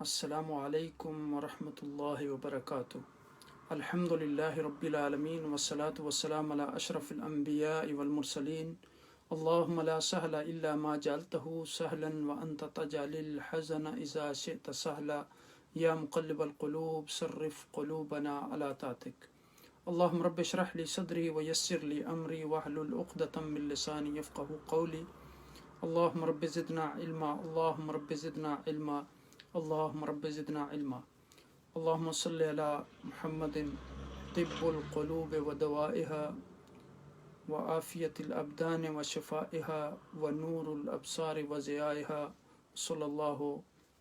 السلام علیکم ورحمۃ اللہ وبرکاتہ۔ الحمد للہ رب العالمین والصلاة والسلام علی اشرف الانبیاء والمرسلین۔ اللہم لا سہل الا ما جعلتہ سہلا وانت تجعل الحزن اذا شئت سہلا یا مقلب القلوب صرف قلوبنا علی طاعتک۔ اللہم رب اشرح لی صدری ویسر لی امری واحلل عقدۃ من لسانی یفقہوا قولی۔ اللہم رب زدنا علما، اللہم رب زدنا علما، اللہم رب زدنا علما۔ اللہم صلی علی محمد طب القلوب ودوائها وعافیت الابدان وشفائها ونور الابصار وضیائها صلی اللہ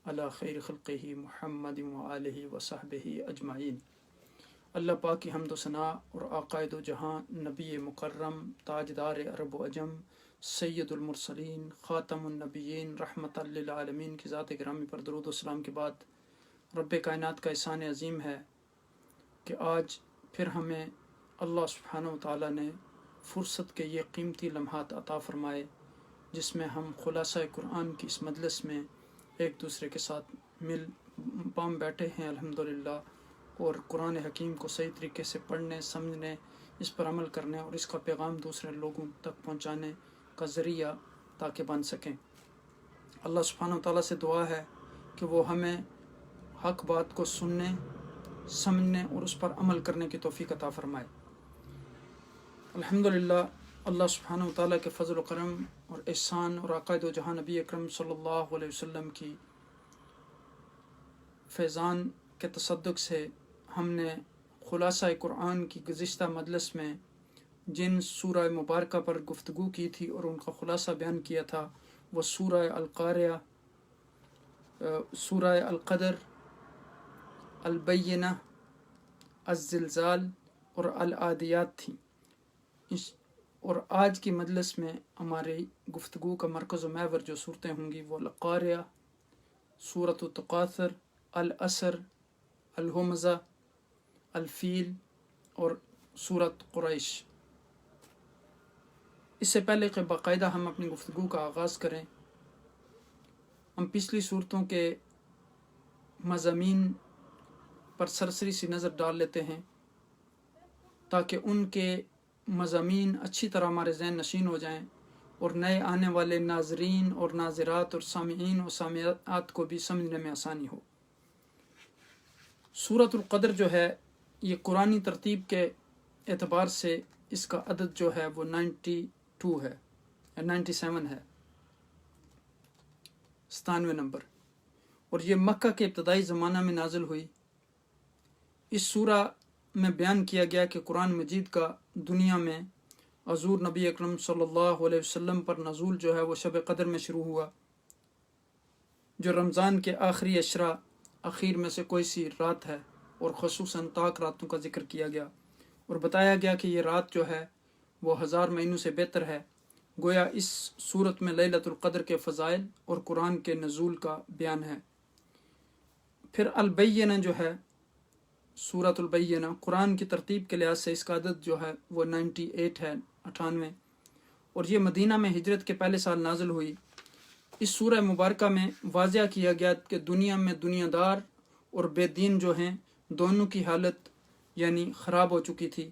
علی خیر خلقہ محمد وآلہ وصحبہ اجمعین۔ اللہ پاک کی حمد و ثنا اور آقائد و جہاں نبی مکرم تاجدار عرب و عجم سید المرسلین خاتم النبیین رحمت للعالمین کی ذات گرامی پر درود و سلام کے بعد رب کائنات کا احسان عظیم ہے کہ آج پھر ہمیں اللہ سبحانہ و تعالیٰ نے فرصت کے یہ قیمتی لمحات عطا فرمائے جس میں ہم خلاصہ قرآن کی اس مجلس میں ایک دوسرے کے ساتھ مل پام بیٹھے ہیں الحمدللہ، اور قرآن حکیم کو صحیح طریقے سے پڑھنے، سمجھنے، اس پر عمل کرنے اور اس کا پیغام دوسرے لوگوں تک پہنچانے کا ذریعہ تاکہ بن سکیں۔ اللہ سبحانہ و تعالیٰ سے دعا ہے کہ وہ ہمیں حق بات کو سننے، سمجھنے اور اس پر عمل کرنے کی توفیق عطا فرمائے۔ الحمدللہ، اللہ سبحانہ و تعالیٰ کے فضل و کرم اور احسان اور عقائد و جہاں نبی اکرم صلی اللہ علیہ وسلم کی فیضان کے تصدق سے ہم نے خلاصہ قرآن کی گزشتہ مجلس میں جن سورہ مبارکہ پر گفتگو کی تھی اور ان کا خلاصہ بیان کیا تھا وہ سورہ القاریہ، سورہ القدر، البینہ، الزلزال اور العادیات تھیں۔ اور آج کی مجلس میں ہماری گفتگو کا مرکز و محور جو صورتیں ہوں گی وہ القاریہ، سورۃ التکاثر، العصر، الہمزہ، الفیل اور سورۃ قریش۔ اس سے پہلے کہ باقاعدہ ہم اپنی گفتگو کا آغاز کریں، ہم پچھلی صورتوں کے مضامین پر سرسری سی نظر ڈال لیتے ہیں تاکہ ان کے مضامین اچھی طرح ہمارے ذہن نشین ہو جائیں اور نئے آنے والے ناظرین اور ناظرات اور سامعین اور سامعات کو بھی سمجھنے میں آسانی ہو۔ سورۃ القدر جو ہے یہ قرآنی ترتیب کے اعتبار سے اس کا عدد جو ہے وہ 92 ہے، 97 ہے، 97 نمبر، اور یہ مکہ کے ابتدائی زمانہ میں نازل ہوئی۔ اس سورہ میں بیان کیا گیا کہ قرآن مجید کا دنیا میں حضور نبی اکرم صلی اللہ علیہ وسلم پر نزول جو ہے وہ شب قدر میں شروع ہوا، جو رمضان کے آخری عشرہ اخیر میں سے کوئی سی رات ہے، اور خصوصاً طاق راتوں کا ذکر کیا گیا اور بتایا گیا کہ یہ رات جو ہے وہ 1000 مہینوں سے بہتر ہے۔ گویا اس صورت میں لیلۃ القدر کے فضائل اور قرآن کے نزول کا بیان ہے۔ پھر البینہ جو ہے، سورۃ البینہ، قرآن کی ترتیب کے لحاظ سے اس کا عدد جو ہے وہ 98 ہے، 98، اور یہ مدینہ میں ہجرت کے پہلے سال نازل ہوئی۔ اس سورہ مبارکہ میں واضح کیا گیا کہ دنیا میں دنیا دار اور بے دین جو ہیں دونوں کی حالت یعنی خراب ہو چکی تھی۔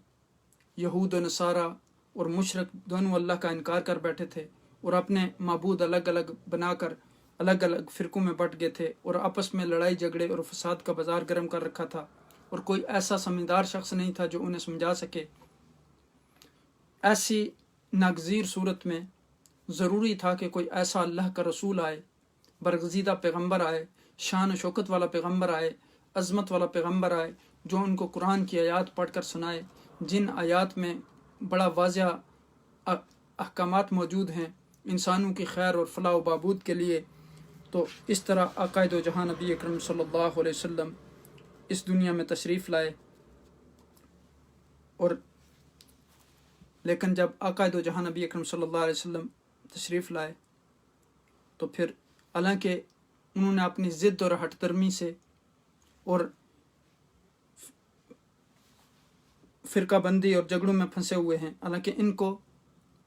یہود و نصارہ اور مشرک دونوں اللہ کا انکار کر بیٹھے تھے اور اپنے معبود الگ الگ بنا کر الگ الگ فرقوں میں بٹ گئے تھے اور آپس میں لڑائی جھگڑے اور فساد کا بازار گرم کر رکھا تھا، اور کوئی ایسا سمجھدار شخص نہیں تھا جو انہیں سمجھا سکے۔ ایسی ناگزیر صورت میں ضروری تھا کہ کوئی ایسا اللہ کا رسول آئے، برگزیدہ پیغمبر آئے، شان و شوکت والا پیغمبر آئے، عظمت والا پیغمبر آئے، جو ان کو قرآن کی آیات پڑھ کر سنائے، جن آیات میں بڑا واضح احکامات موجود ہیں انسانوں کی خیر اور فلاح و بہبود کے لیے۔ تو اس طرح عقائد و جہاں نبی اکرم صلی اللہ علیہ وسلم اس دنیا میں تشریف لائے، اور لیکن جب عقائد و جہاں نبی اکرم صلی اللہ علیہ وسلم تشریف لائے تو پھر حالانکہ انہوں نے اپنی ضد اور ہٹ درمی سے اور فرقہ بندی اور جھگڑوں میں پھنسے ہوئے ہیں، حالانکہ ان کو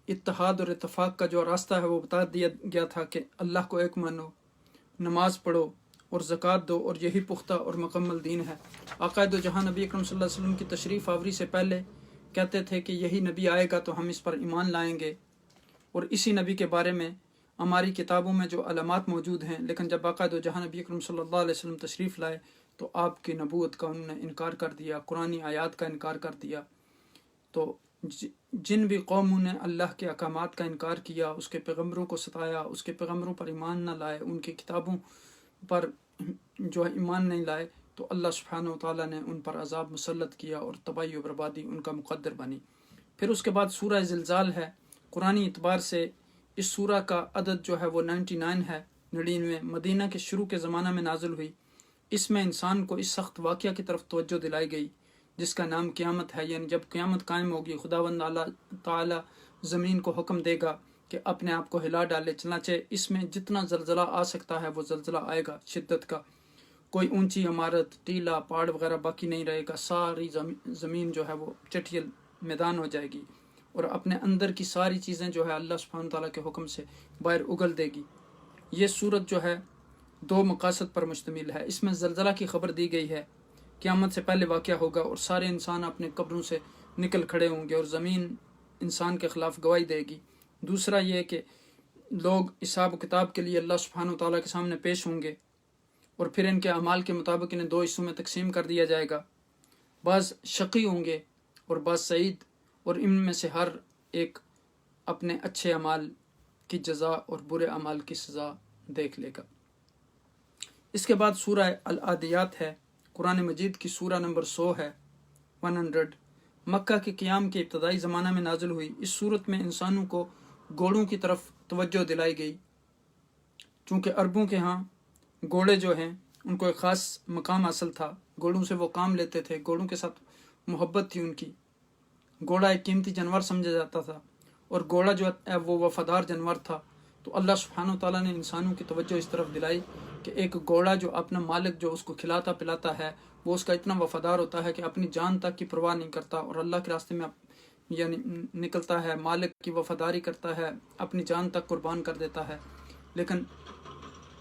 اتحاد اور اتفاق کا جو راستہ ہے وہ بتا دیا گیا تھا کہ اللہ کو ایک مانو، نماز پڑھو اور زکوٰۃ دو اور یہی پختہ اور مکمل دین ہے۔ آقا دو جہاں نبی اکرم صلی اللہ علیہ وسلم کی تشریف آوری سے پہلے کہتے تھے کہ یہی نبی آئے گا تو ہم اس پر ایمان لائیں گے، اور اسی نبی کے بارے میں ہماری کتابوں میں جو علامات موجود ہیں، لیکن جب آقا دو جہاں نبی اکرم صلی اللہ علیہ وسلم تشریف لائے تو آپ کی نبوت کا انہوں نے انکار کر دیا، قرآنی آیات کا انکار کر دیا۔ تو جن بھی قوموں نے اللہ کے احکامات کا انکار کیا، اس کے پیغمبروں کو ستایا، اس کے پیغمبروں پر ایمان نہ لائے، ان کی کتابوں پر جو ہے ایمان نہیں لائے، تو اللہ سبحانہ و تعالیٰ نے ان پر عذاب مسلط کیا اور تباہی و بربادی ان کا مقدر بنی۔ پھر اس کے بعد سورہ زلزال ہے۔ قرآنی اعتبار سے اس سورہ کا عدد جو ہے وہ 99 ہے، 99 مدینہ کے شروع کے زمانہ میں نازل ہوئی۔ اس میں انسان کو اس سخت واقعہ کی طرف توجہ دلائی گئی جس کا نام قیامت ہے، یعنی جب قیامت قائم ہوگی خداوند اللہ تعالیٰ زمین کو حکم دے گا کہ اپنے آپ کو ہلا ڈالے، چنانچہ اس میں جتنا زلزلہ آ سکتا ہے وہ زلزلہ آئے گا شدت کا، کوئی اونچی عمارت، ٹیلا، پہاڑ وغیرہ باقی نہیں رہے گا، ساری زمین جو ہے وہ چٹیل میدان ہو جائے گی اور اپنے اندر کی ساری چیزیں جو ہے اللہ سبحانہ تعالیٰ کے حکم سے باہر اگل دے گی۔ یہ صورت جو ہے 2 مقاصد پر مشتمل ہے۔ اس میں زلزلہ کی خبر دی گئی ہے، قیامت سے پہلے واقعہ ہوگا اور سارے انسان اپنے قبروں سے نکل کھڑے ہوں گے اور زمین انسان کے خلاف گواہی دے گی۔ دوسرا یہ کہ لوگ حساب و کتاب کے لیے اللہ سبحانہ تعالیٰ کے سامنے پیش ہوں گے اور پھر ان کے اعمال کے مطابق انہیں 2 حصوں میں تقسیم کر دیا جائے گا، بعض شقی ہوں گے اور بعض سعید، اور ان میں سے ہر ایک اپنے اچھے اعمال کی جزا اور برے اعمال کی سزا دیکھ لے گا۔ اس کے بعد سورہ العادیات ہے، قرآن مجید کی سورہ نمبر 100 ہے، 100، مکہ کے قیام کے ابتدائی زمانہ میں نازل ہوئی۔ اس صورت میں انسانوں کو گھوڑوں کی طرف توجہ دلائی گئی، چونکہ عربوں کے ہاں گھوڑے جو ہیں ان کو ایک خاص مقام حاصل تھا، گھوڑوں سے وہ کام لیتے تھے، گھوڑوں کے ساتھ محبت تھی ان کی، گھوڑا ایک قیمتی جانور سمجھا جاتا تھا اور گھوڑا جو ہے وہ وفادار جانور تھا۔ تو اللہ سبحانہ تعالیٰ نے انسانوں کی توجہ اس طرف دلائی کہ ایک گھوڑا جو اپنا مالک جو اس کو کھلاتا پلاتا ہے وہ اس کا اتنا وفادار ہوتا ہے کہ اپنی جان تک کی پرواہ نہیں کرتا اور اللہ کے راستے میں یعنی نکلتا ہے، مالک کی وفاداری کرتا ہے، اپنی جان تک قربان کر دیتا ہے۔ لیکن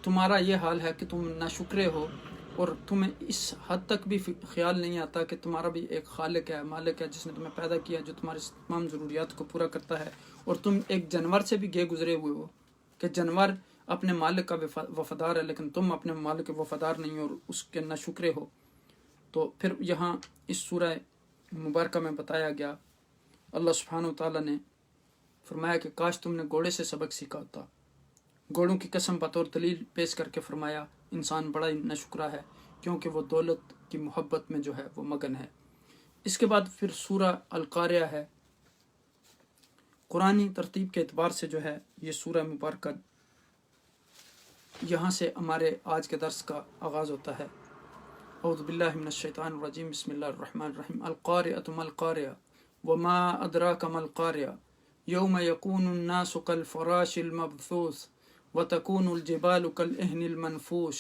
تمہارا یہ حال ہے کہ تم ناشکرے ہو اور تمہیں اس حد تک بھی خیال نہیں آتا کہ تمہارا بھی ایک خالق ہے، مالک ہے جس نے تمہیں پیدا کیا، جو تمہاری تمام ضروریات کو پورا کرتا ہے، اور تم ایک جانور سے بھی گئے گزرے ہوئے ہو کہ جانور اپنے مالک کا وفادار ہے لیکن تم اپنے مالک کے وفادار نہیں ہو اور اس کے ناشکرے ہو۔ تو پھر یہاں اس سورہ مبارکہ میں بتایا گیا، اللہ سبحانہ و تعالیٰ نے فرمایا کہ کاش تم نے گھوڑے سے سبق سیکھا ہوتا۔ گھوڑوں کی قسم بطور دلیل پیش کر کے فرمایا انسان بڑا ہی ناشکرا ہے کیونکہ وہ دولت کی محبت میں جو ہے وہ مگن ہے۔ اس کے بعد پھر سورہ القاریہ ہے۔ قرآنی ترتیب کے اعتبار سے جو ہے یہ سورہ مبارکہ یہاں سے ہمارے آج کے درس کا آغاز ہوتا ہے۔ اعوذ باللہ من الشیطان الرجیم، بسم اللہ الرحمن الرحیم۔ القاریہ ما القاریہ وما ادراک ما القاریہ یوم یکون الناس کالفراش المبثوث وتكون الجبال كالعهن المنفوش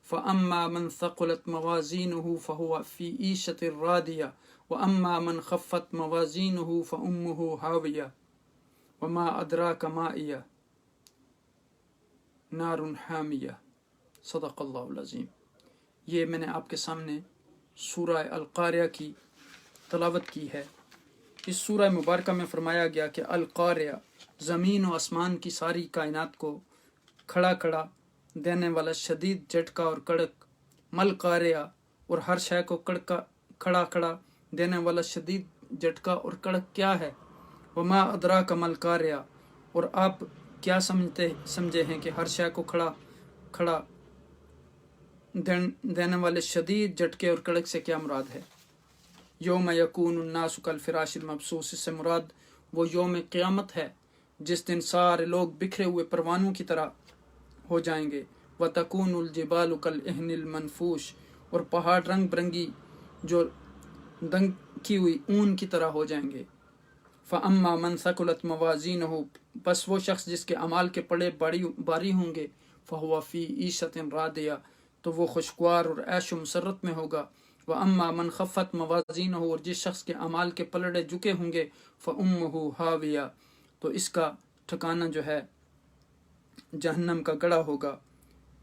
فأما من ثقلت موازينه فهو في عيشة راضية وأما من خفت موازينه فأمه هاوية وما أدراك ما هي نار حامیہ۔ صدق اللہ العظیم۔ یہ میں نے آپ کے سامنے سورہ القاریہ کی تلاوت کی ہے۔ اس سورہ مبارکہ میں فرمایا گیا کہ القاریہ زمین و آسمان کی ساری کائنات کو کھڑا کھڑا دینے والا شدید جھٹکا اور کڑک، مل قاریہ اور ہر شے کو کھڑا کھڑا دینے والا شدید جھٹکا اور کڑک کیا ہے؟ وما ادراک مل قاریہ، اور آپ کیا سمجھے ہیں کہ ہر شے کو کھڑا کھڑا دینے والے شدید جھٹکے اور کڑک سے کیا مراد ہے؟ یوم یکون الناس کالفراش المبثوث، اس سے مراد وہ یوم قیامت ہے جس دن سارے لوگ بکھرے ہوئے پروانوں کی طرح ہو جائیں گے۔ وَتَكُونُ الْجِبَالُ كَالْعِهْنِ الْمَنْفُوشِ، اور پہاڑ رنگ برنگی جو دنکی ہوئی اون کی طرح ہو جائیں گے۔ فَأَمَّا مَنْ ثَقُلَتْ مَوَازِينُهُ، بس وہ شخص جس کے اعمال کے پڑے باری ہوں گے، فَهُوَ فِي عِيشَةٍ رَاضِيَةٍ، تو وہ خوشگوار اور عیش و مسرت میں ہوگا۔ وَأَمَّا مَنْ خَفَّتْ مَوَازِينُهُ، اور جس شخص کے اعمال کے پلڑے جھکے ہوں گے، فَأُمُّهُ هَاوِيَةٌ، تو اس کا ٹھکانہ جو ہے جہنم کا گڑھا ہوگا۔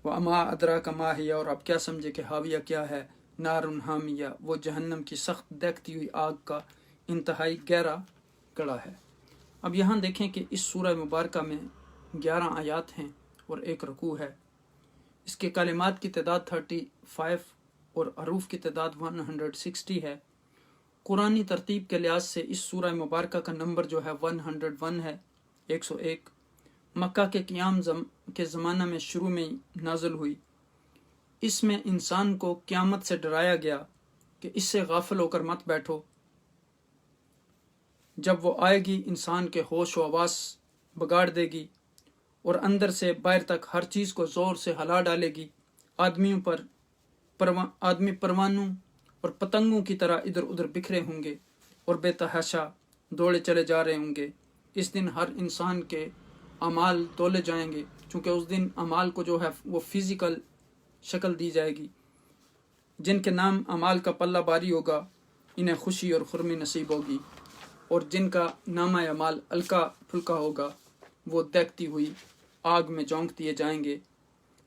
وہ اما ادرا کا ماہیہ، اور آپ کیا سمجھے کہ حاویہ کیا ہے، نارن حامیہ، وہ جہنم کی سخت دیکھتی ہوئی آگ کا انتہائی گہرا گڑھا ہے۔ اب یہاں دیکھیں کہ اس سورہ مبارکہ میں 11 آیات ہیں اور ایک رکوع ہے۔ اس کے کلمات کی تعداد 35 اور حروف کی تعداد 160 ہے۔ قرآنی ترتیب کے لحاظ سے اس سورہ مبارکہ کا نمبر جو ہے 101 ہے، 101۔ مکہ کے قیام کے زمانہ میں شروع میں نازل ہوئی۔ اس میں انسان کو قیامت سے ڈرایا گیا کہ اس سے غافل ہو کر مت بیٹھو، جب وہ آئے گی انسان کے ہوش و حواس بگاڑ دے گی اور اندر سے باہر تک ہر چیز کو زور سے ہلا ڈالے گی۔ آدمی پروانوں اور پتنگوں کی طرح ادھر ادھر بکھرے ہوں گے اور بے تحاشا دوڑے چلے جا رہے ہوں گے۔ اس دن ہر انسان کے اعمال تولے جائیں گے، چونکہ اس دن اعمال کو جو ہے وہ فزیکل شکل دی جائے گی۔ جن کے نام اعمال کا پلہ باری ہوگا انہیں خوشی اور خرمی نصیب ہوگی، اور جن کا نامہ اعمال ہلکا پھلکا ہوگا وہ دیکھتی ہوئی آگ میں جھونک دیے جائیں گے۔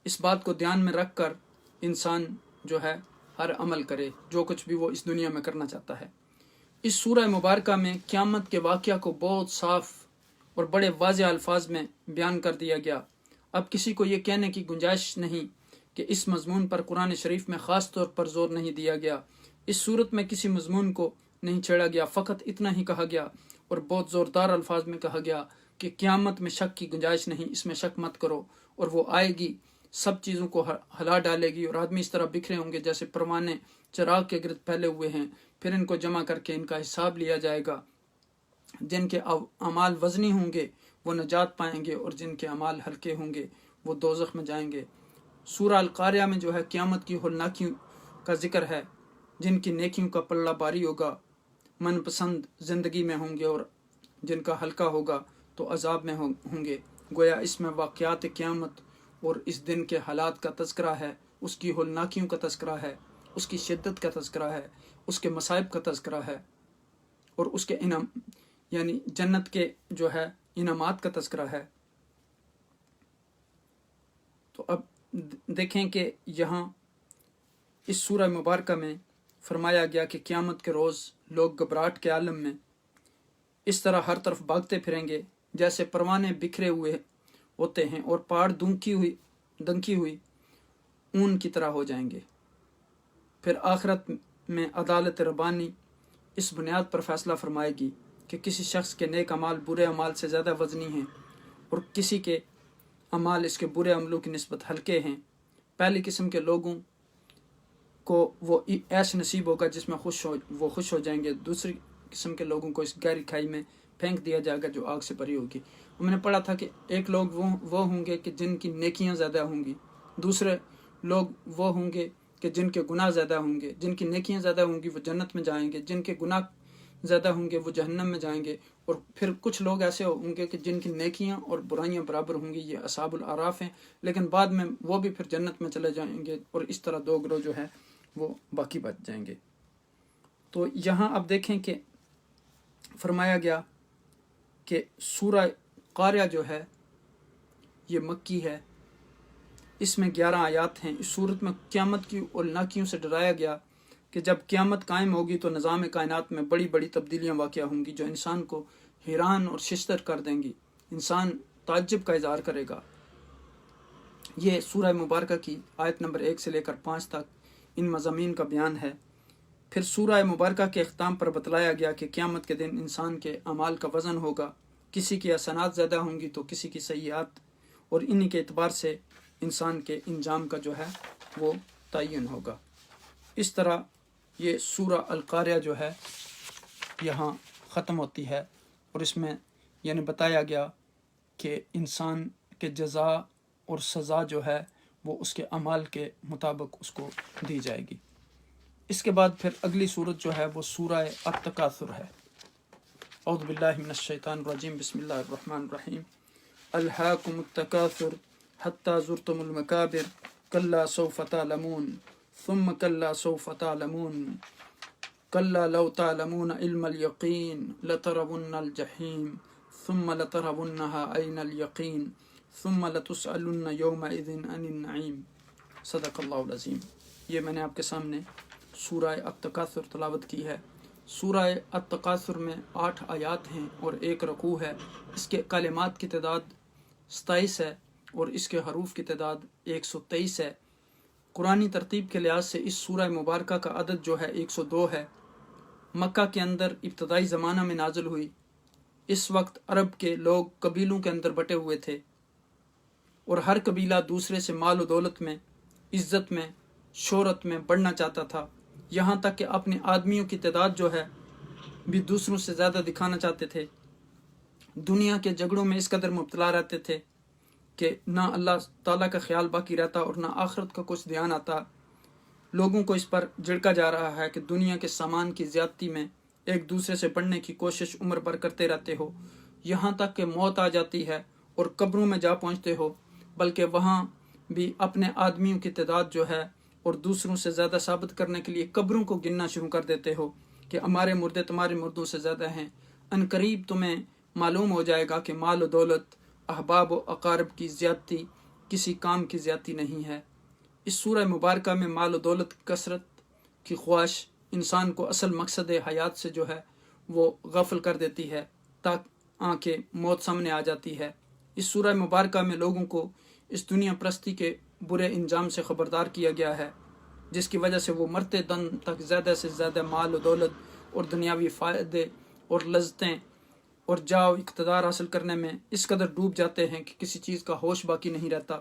اس بات کو دھیان میں رکھ کر انسان جو ہے ہر عمل کرے جو کچھ بھی وہ اس دنیا میں کرنا چاہتا ہے۔ اس سورہ مبارکہ میں قیامت کے واقعہ کو بہت صاف اور بڑے واضح الفاظ میں بیان کر دیا گیا۔ اب کسی کو یہ کہنے کی گنجائش نہیں کہ اس مضمون پر قرآن شریف میں خاص طور پر زور نہیں دیا گیا۔ اس صورت میں کسی مضمون کو نہیں چھیڑا گیا، فقط اتنا ہی کہا گیا اور بہت زوردار الفاظ میں کہا گیا کہ قیامت میں شک کی گنجائش نہیں، اس میں شک مت کرو، اور وہ آئے گی، سب چیزوں کو ہلا ڈالے گی، اور آدمی اس طرح بکھرے ہوں گے جیسے پروانے چراغ کے گرد پھیلے ہوئے ہیں۔ پھر ان کو جمع کر کے ان کا حساب لیا جائے گا۔ جن کے اعمال وزنی ہوں گے وہ نجات پائیں گے، اور جن کے اعمال ہلکے ہوں گے وہ دوزخ میں جائیں گے۔ سورہ القاریہ میں جو ہے قیامت کی ہولناکیوں کا ذکر ہے۔ جن کی نیکیوں کا پلہ باری ہوگا من پسند زندگی میں ہوں گے، اور جن کا ہلکا ہوگا تو عذاب میں ہوں گے۔ گویا اس میں واقعات قیامت اور اس دن کے حالات کا تذکرہ ہے، اس کی ہولناکیوں کا تذکرہ ہے، اس کی شدت کا تذکرہ ہے، اس کے مصائب کا تذکرہ ہے، اور اس کے یعنی جنت کے جو ہے انعامات کا تذکرہ ہے۔ تو اب دیکھیں کہ یہاں اس سورہ مبارکہ میں فرمایا گیا کہ قیامت کے روز لوگ گھبراہٹ کے عالم میں اس طرح ہر طرف بھاگتے پھریں گے جیسے پروانے بکھرے ہوئے ہوتے ہیں، اور پہاڑ دنکی ہوئی اون کی طرح ہو جائیں گے۔ پھر آخرت میں عدالت ربانی اس بنیاد پر فیصلہ فرمائے گی کہ کسی شخص کے نیک اعمال برے اعمال سے زیادہ وزنی ہیں، اور کسی کے اعمال اس کے برے عملوں کی نسبت ہلکے ہیں۔ پہلی قسم کے لوگوں کو وہ ایش نصیب ہوگا جس میں وہ خوش ہو جائیں گے۔ دوسری قسم کے لوگوں کو اس گہری کھائی میں پھینک دیا جائے گا جو آگ سے بھری ہوگی۔ میں نے پڑھا تھا کہ ایک لوگ وہ ہوں گے کہ جن کی نیکیاں زیادہ ہوں گی، دوسرے لوگ وہ ہوں گے کہ جن کے گناہ زیادہ ہوں گے۔ جن کی نیکیاں زیادہ ہوں گی وہ جنت میں جائیں گے، جن کے گناہ زیادہ ہوں گے وہ جہنم میں جائیں گے، اور پھر کچھ لوگ ایسے ہوں گے کہ جن کی نیکیاں اور برائیاں برابر ہوں گی، یہ اصحاب الاعراف ہیں، لیکن بعد میں وہ بھی پھر جنت میں چلے جائیں گے، اور اس طرح دو گروہ جو ہے وہ باقی بچ جائیں گے۔ تو یہاں اب دیکھیں کہ فرمایا گیا کہ سورہ قاریہ جو ہے یہ مکی ہے، اس میں 11 آیات ہیں۔ اس صورت میں قیامت کی ہولناکیوں سے ڈرایا گیا کہ جب قیامت قائم ہوگی تو نظام کائنات میں بڑی بڑی تبدیلیاں واقع ہوں گی جو انسان کو حیران اور ششدر کر دیں گی، انسان تعجب کا اظہار کرے گا۔ یہ سورہ مبارکہ کی آیت نمبر 1 سے لے کر 5 تک ان مضامین کا بیان ہے۔ پھر سورہ مبارکہ کے اختتام پر بتلایا گیا کہ قیامت کے دن انسان کے اعمال کا وزن ہوگا، کسی کی حسنات زیادہ ہوں گی تو کسی کی سیئات، اور انہی کے اعتبار سے انسان کے انجام کا جو ہے وہ تعین ہوگا۔ اس طرح یہ سورہ القاریہ جو ہے یہاں ختم ہوتی ہے، اور اس میں یعنی بتایا گیا کہ انسان کے جزا اور سزا جو ہے وہ اس کے اعمال کے مطابق اس کو دی جائے گی۔ اس کے بعد پھر اگلی سورت جو ہے وہ سورہ التکاثر ہے۔ اعوذ باللہ من الشیطان الرجیم، بسم اللہ الرحمن الرحیم۔ الہاکم التکاثر حتی زرتم المقابر کلا سوف تعلمون ثم کلا سوف تعلمون کلا لو تعلمون علم الیقین لترون الجحیم ثم لترونها عین الیقین ثم لتسألن یومئذ عن النعیم۔ صدق اللہ العظیم۔ یہ میں نے آپ کے سامنے سورہ التکاثر تلاوت کی ہے۔ سورہ التکاثر میں 8 آیات ہیں اور 1 رکوع ہے۔ اس کے کلمات کی تعداد 27 ہے اور اس کے حروف کی تعداد 123 ہے۔ قرآنی ترتیب کے لحاظ سے اس سورہ مبارکہ کا عدد جو ہے 102 ہے۔ مکہ کے اندر ابتدائی زمانہ میں نازل ہوئی۔ اس وقت عرب کے لوگ قبیلوں کے اندر بٹے ہوئے تھے اور ہر قبیلہ دوسرے سے مال و دولت میں، عزت میں، شہرت میں بڑھنا چاہتا تھا، یہاں تک کہ اپنے آدمیوں کی تعداد جو ہے بھی دوسروں سے زیادہ دکھانا چاہتے تھے۔ دنیا کے جھگڑوں میں اس قدر مبتلا رہتے تھے کہ نہ اللہ تعالیٰ کا خیال باقی رہتا اور نہ آخرت کا کچھ دھیان آتا۔ لوگوں کو اس پر جھڑکا جا رہا ہے کہ دنیا کے سامان کی زیادتی میں ایک دوسرے سے بڑھنے کی کوشش عمر بھر کرتے رہتے ہو، یہاں تک کہ موت آ جاتی ہے اور قبروں میں جا پہنچتے ہو، بلکہ وہاں بھی اپنے آدمیوں کی تعداد جو ہے اور دوسروں سے زیادہ ثابت کرنے کے لیے قبروں کو گننا شروع کر دیتے ہو کہ ہمارے مردے تمہارے مردوں سے زیادہ ہیں۔ ان قریب تمہیں معلوم ہو جائے گا کہ مال و دولت، احباب و اقارب کی زیادتی کسی کام کی زیادتی نہیں ہے۔ اس سورہ مبارکہ میں مال و دولت کی کثرت کی خواہش انسان کو اصل مقصد حیات سے جو ہے وہ غافل کر دیتی ہے، تاکہ موت سامنے آ جاتی ہے۔ اس سورہ مبارکہ میں لوگوں کو اس دنیا پرستی کے برے انجام سے خبردار کیا گیا ہے، جس کی وجہ سے وہ مرتے دم تک زیادہ سے زیادہ مال و دولت اور دنیاوی فائدے اور لذتیں اور جاؤ اقتدار حاصل کرنے میں اس قدر ڈوب جاتے ہیں کہ کسی چیز کا ہوش باقی نہیں رہتا۔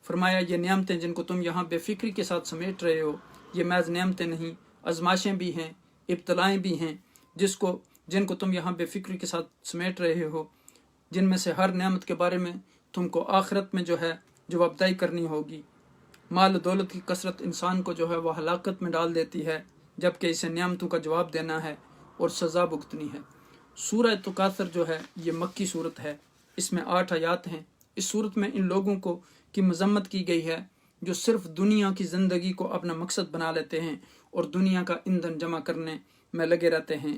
فرمایا یہ نعمتیں جن کو تم یہاں بے فکری کے ساتھ سمیٹ رہے ہو، یہ محض نعمتیں نہیں، آزمائشیں بھی ہیں، ابتلائیں بھی ہیں، جن کو تم یہاں بے فکری کے ساتھ سمیٹ رہے ہو، جن میں سے ہر نعمت کے بارے میں تم کو آخرت میں جو ہے جوابدہی کرنی ہوگی۔ مال و دولت کی کثرت انسان کو جو ہے وہ ہلاکت میں ڈال دیتی ہے، جبکہ اسے نعمتوں کا جواب دینا ہے اور سزا بھگتنی ہے۔ سورہ تکاثر جو ہے یہ مکی صورت ہے، اس میں 8 آیات ہیں۔ اس صورت میں ان لوگوں کی مذمت کی گئی ہے جو صرف دنیا کی زندگی کو اپنا مقصد بنا لیتے ہیں اور دنیا کا ایندھن جمع کرنے میں لگے رہتے ہیں۔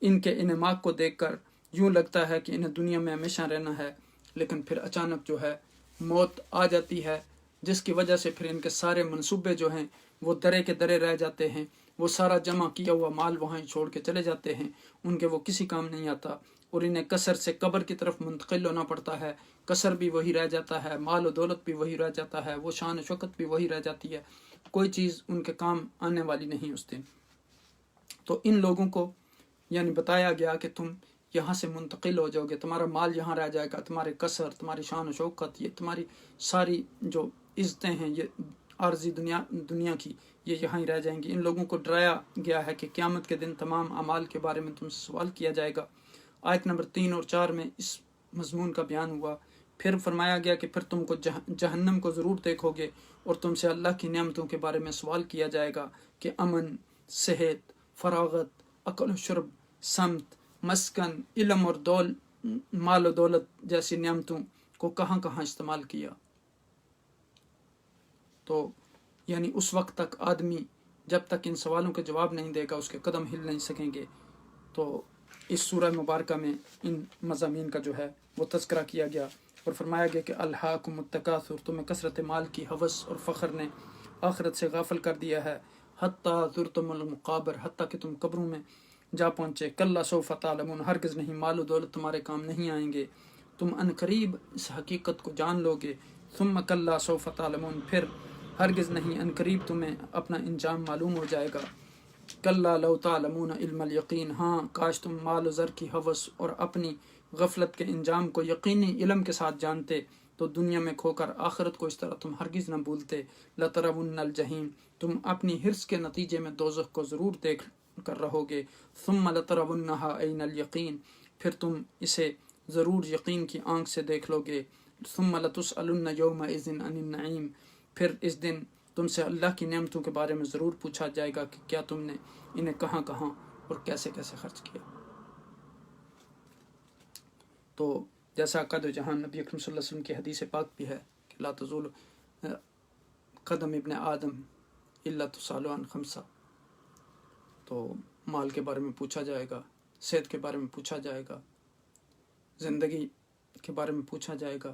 ان کے انعماق کو دیکھ کر یوں لگتا ہے کہ انہیں دنیا میں ہمیشہ رہنا ہے، لیکن پھر اچانک جو ہے موت آ جاتی ہے، جس کی وجہ سے پھر ان کے سارے منصوبے جو ہیں وہ درے کے درے رہ جاتے ہیں۔ وہ سارا جمع کیا ہوا مال وہاں چھوڑ کے چلے جاتے ہیں، ان کے وہ کسی کام نہیں آتا اور انہیں کثر سے قبر کی طرف منتقل ہونا پڑتا ہے۔ کثر بھی وہی رہ جاتا ہے، مال و دولت بھی وہی رہ جاتا ہے، وہ شان و شوکت بھی وہی رہ جاتی ہے، کوئی چیز ان کے کام آنے والی نہیں اس دن۔ تو ان لوگوں کو یعنی بتایا گیا کہ تم یہاں سے منتقل ہو جاؤ گے، تمہارا مال یہاں رہ جائے گا، تمہارے کثر، تمہاری شان و شوکت، یہ تمہاری ساری جو عزتیں ہیں یہ عارضی دنیا کی، یہ یہاں ہی رہ جائیں گی۔ ان لوگوں کو ڈرایا گیا ہے کہ قیامت کے دن تمام اعمال کے بارے میں تم سے سوال کیا جائے گا۔ آیت نمبر 3 اور 4 میں اس مضمون کا بیان ہوا۔ پھر فرمایا گیا کہ پھر تم کو جہنم کو ضرور دیکھو گے اور تم سے اللہ کی نعمتوں کے بارے میں سوال کیا جائے گا کہ امن، صحت، فراغت، عقل و شرب، سمت، مسکن، علم اور مال و دولت جیسی نعمتوں کو کہاں کہاں استعمال کیا۔ تو یعنی اس وقت تک آدمی جب تک ان سوالوں کے جواب نہیں دے گا اس کے قدم ہل نہیں سکیں گے۔ تو اس سورہ مبارکہ میں ان مضامین کا جو ہے وہ تذکرہ کیا گیا اور فرمایا گیا کہ الہاکم التکاثر، تمہیں کثرت مال کی ہوس اور فخر نے آخرت سے غافل کر دیا ہے، حتیٰ زرتم المقابر، حتیٰ کہ تم قبروں میں جا پہنچے، کلا سوف تعلمون، ہرگز نہیں، مال و دولت تمہارے کام نہیں آئیں گے، تم ان قریب اس حقیقت کو جان لو گے، ثم کلا سوف تعلمون، پھر ہرگز نہیں ان قریب تمہیں اپنا انجام معلوم ہو جائے گا۔ کلا لو تعلمون علم الیقین، ہاں کاش تم مال و زر کی ہوس اور اپنی غفلت کے انجام کو یقینی علم کے ساتھ جانتے تو دنیا میں کھو کر آخرت کو اس طرح تم ہرگز نہ بھولتے۔ لترون الجحیم، تم اپنی حرص کے نتیجے میں دوزخ کو ضرور دیکھ کر رہو گے۔ ثم لترونها عین الیقین، پھر تم اسے ضرور یقین کی آنکھ سے دیکھ لو گے۔ ثم لتسألن یومئذ عن النعیم، پھر اس دن تم سے اللہ کی نعمتوں کے بارے میں ضرور پوچھا جائے گا کہ کیا تم نے انہیں کہاں کہاں اور کیسے کیسے خرچ کیا۔ تو جیسا قد جہاں نبی اکرم صلی اللہ علیہ وسلم کی حدیث پاک بھی ہے کہ لا تزول قدم ابن آدم الا تسأل عن خمسہ، تو مال کے بارے میں پوچھا جائے گا، صحت کے بارے میں پوچھا جائے گا، زندگی کے بارے میں پوچھا جائے گا،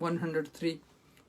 103,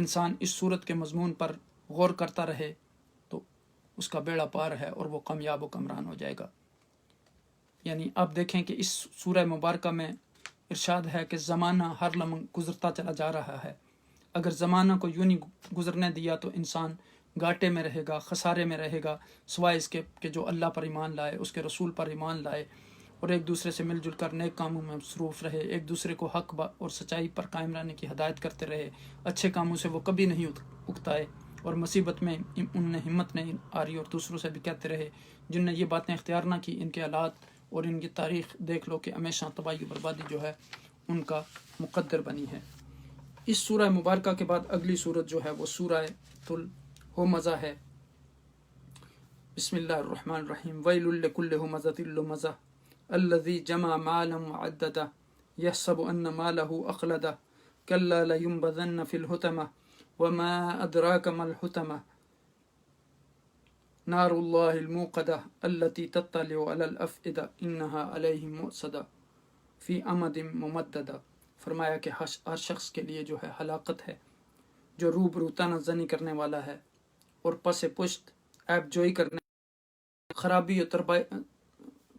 انسان اس صورت کے مضمون پر غور کرتا رہے تو اس کا بیڑا پار ہے اور وہ کامیاب و کمران ہو جائے گا۔ یعنی آپ دیکھیں کہ اس سورہ مبارکہ میں ارشاد ہے کہ زمانہ ہر لمحہ گزرتا چلا جا رہا ہے، اگر زمانہ کو یوں نہیں گزرنے دیا تو انسان گھاٹے میں رہے گا، خسارے میں رہے گا، سوائے اس کے کہ جو اللہ پر ایمان لائے، اس کے رسول پر ایمان لائے اور ایک دوسرے سے مل جل کر نیک کاموں میں مصروف رہے، ایک دوسرے کو حق اور سچائی پر قائم رہنے کی ہدایت کرتے رہے، اچھے کاموں سے وہ کبھی نہیں اکتائے اور مصیبت میں ان نے ہمت نہیں آری اور دوسروں سے بھی کہتے رہے۔ جن نے یہ باتیں اختیار نہ کی، ان کے حالات اور ان کی تاریخ دیکھ لو کہ ہمیشہ تباہی و بربادی جو ہے ان کا مقدر بنی ہے۔ اس سورہ مبارکہ کے بعد اگلی سورت جو ہے وہ سورہ الہمزہ ہے۔ بسم اللہ الرحمن الرحیم۔ ویل لکل ہمزۃ لمزہ الذی جمع مالا وعددہ یحسب ان مالہ اخلدہ کلا لینبذن فی الحطمہ وما ادراک ما الحطمہ نار اللہ الموقدہ التی تطلع علی الافئدہ انہا علیہم مؤصدہ فی امد ممددہ۔ فرمایا کہ ہر شخص کے لیے جو ہے ہلاکت ہے جو روبرو تانہ زنی کرنے والا ہے اور پس پشت عیب جوئی کرنے، خرابی و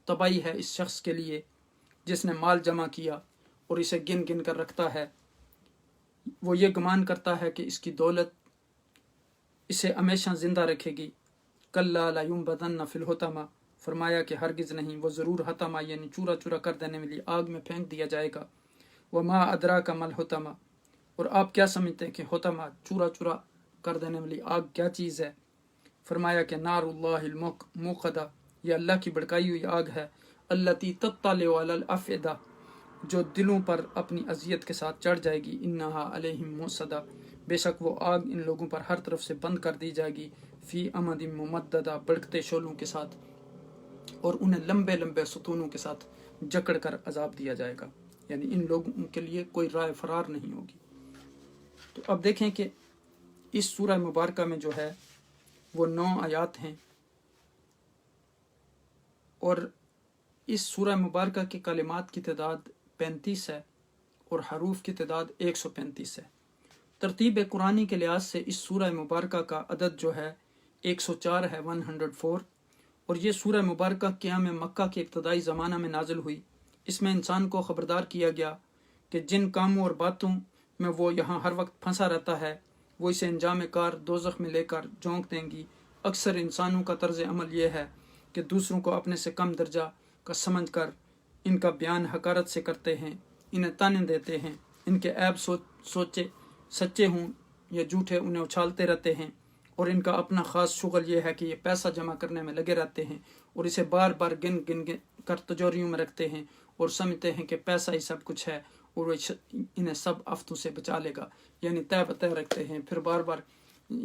تباہی ہے اس شخص کے لیے جس نے مال جمع کیا اور اسے گن گن کر رکھتا ہے۔ وہ یہ گمان کرتا ہے کہ اس کی دولت اسے ہمیشہ زندہ رکھے گی۔ کلا لینبذن فی الحطمہ، فرمایا کہ ہرگز نہیں، وہ ضرور حطمہ یعنی چورا چورا کر دینے والی آگ میں پھینک دیا جائے گا۔ وما ادراک ما الحطمہ، اور آپ کیا سمجھتے ہیں کہ حطمہ چورا چورا کر دینے والی آگ کیا چیز ہے؟ فرمایا کہ نار اللہ الموقدہ، یہ اللہ کی بھڑکائی ہوئی آگ ہے، التی تطلع علی الافئدہ، جو دلوں پر اپنی اذیت کے ساتھ چڑھ جائے گی، انہا علیہم مؤصدہ، بے شک وہ آگ ان لوگوں پر ہر طرف سے بند کر دی جائے گی، فی امد ممددہ، بڑکتے شعلوں کے ساتھ، اور انہیں لمبے لمبے ستونوں کے ساتھ جکڑ کر عذاب دیا جائے گا۔ یعنی ان لوگوں کے لیے کوئی رائے فرار نہیں ہوگی۔ تو اب دیکھیں کہ اس سورہ مبارکہ میں جو ہے وہ 9 آیات ہیں، اور اس سورہ مبارکہ کے کلمات کی تعداد 35 ہے اور حروف کی تعداد 135 ہے۔ ترتیب قرآنی کے لحاظ سے اس سورہ مبارکہ کا عدد جو ہے 104 ہے، 104، اور یہ سورہ مبارکہ قیام مکہ کے ابتدائی زمانہ میں نازل ہوئی۔ اس میں انسان کو خبردار کیا گیا کہ جن کاموں اور باتوں میں وہ یہاں ہر وقت پھنسا رہتا ہے وہ اسے انجام کار دوزخ میں لے کر جھونک دیں گی۔ اکثر انسانوں کا طرز عمل یہ ہے کہ دوسروں کو اپنے سے کم درجہ کا سمجھ کر ان کا بیان حقارت سے کرتے ہیں، انہیں تانے دیتے ہیں، ان کے عیب سوچے سچے ہوں یا جھوٹے انہیں اچھالتے رہتے ہیں، اور ان کا اپنا خاص شغل یہ ہے کہ یہ پیسہ جمع کرنے میں لگے رہتے ہیں اور اسے بار بار گن گن کر تجوریوں میں رکھتے ہیں اور سمجھتے ہیں کہ پیسہ ہی سب کچھ ہے اور وہ انہیں سب آفتوں سے بچا لے گا۔ یعنی طے بتہ رکھتے ہیں، پھر بار بار